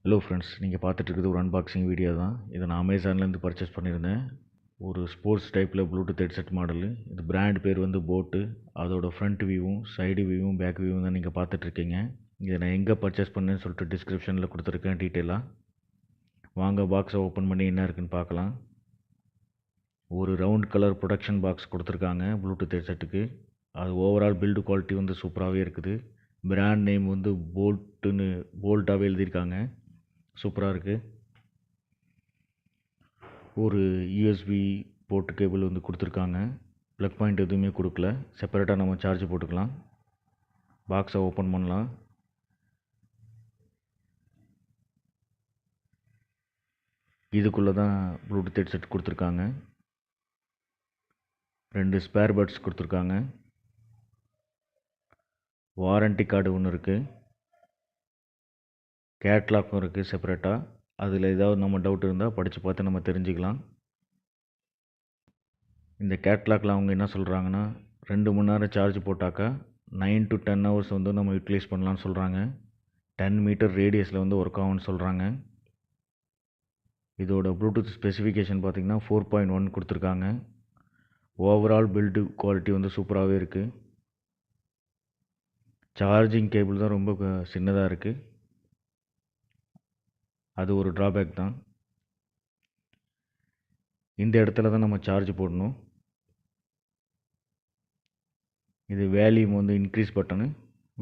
Hello friends, நீங்கள் பார்த்துட்டு இருக்கிறது ஒரு அன்பாக்சிங் வீடியோ தான். இதை நான் அமேசான்லேருந்து பர்ச்சேஸ் பண்ணியிருந்தேன். ஒரு ஸ்போர்ட்ஸ் டைப்பில் ப்ளூடூத் ஹெட்செட் மாடலு. இது பிராண்ட் பேர் வந்து போட்டு. அதோட ஃப்ரண்ட் வியூவும் சைடு வியூவும் பேக் வியூவும் தான் நீங்கள் பார்த்துட்ருக்கீங்க. இதை நான் எங்கே பர்ச்சேஸ் பண்ணேன்னு சொல்லிட்டு டிஸ்கிரிப்ஷனில் கொடுத்துருக்கேன் டீட்டெயிலாக. வாங்க பாக்ஸை ஓப்பன் பண்ணி என்ன இருக்குன்னு பார்க்கலாம். ஒரு ரவுண்ட் கலர் ப்ரொடக்ஷன் பாக்ஸ் கொடுத்துருக்காங்க ப்ளூடூத் ஹெட்செட்டுக்கு. அது ஓவரால் பில்டு குவாலிட்டி வந்து சூப்பராகவே இருக்குது. பிராண்ட் நேம் வந்து போல்ட்டாகவே எழுதியிருக்காங்க. சூப்பராக இருக்குது. ஒரு யூஎஸ்பி போர்ட் கேபிள் வந்து கொடுத்துருக்காங்க. ப்ளக் பாயிண்ட் எதுவுமே கொடுக்கல. செப்பரேட்டாக நம்ம சார்ஜ் போட்டுக்கலாம். பாக்ஸை ஓப்பன் பண்ணலாம். இதுக்குள்ளே தான் ப்ளூடூத் ஹெட்செட் கொடுத்துருக்காங்க. 2 ஸ்பேர் பட்ஸ் கொடுத்துருக்காங்க. வாரண்டி கார்டு ஒன்று இருக்குது. கேட்லாக்கும் இருக்குது செப்பரேட்டாக. அதில் ஏதாவது நம்ம டவுட் இருந்தால் படித்து பார்த்து நம்ம தெரிஞ்சுக்கலாம். இந்த கேட்லாகில் அவங்க என்ன சொல்கிறாங்கன்னா, 2 மணி நேரம் சார்ஜ் போட்டாக்கா 9 to 10 ஹவர்ஸ் வந்து நம்ம யூட்டிலைஸ் பண்ணலான்னு சொல்கிறாங்க. 10 மீட்டர் ரேடியஸில் வந்து ஒர்க் ஆகும்னு சொல்கிறாங்க. இதோட ப்ளூடூத் ஸ்பெசிஃபிகேஷன் பார்த்திங்கன்னா 4.1 கொடுத்துருக்காங்க. ஓவரால் பில்டு குவாலிட்டி வந்து சூப்பராகவே இருக்குது. சார்ஜிங் கேபிள் தான் ரொம்ப சின்னதாக இருக்குது. அது ஒரு ட்ராபேக் தான். இந்த இடத்துல தான் நம்ம சார்ஜ் போடணும். இது வேல்யூம் வந்து இன்க்ரீஸ் பட்டனு,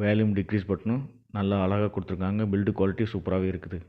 வேல்யூம் டிக்ரீஸ் பட்டனும் நல்லா அழகாக கொடுத்துருக்காங்க. பில்டு குவாலிட்டி சூப்பராகவே இருக்குது.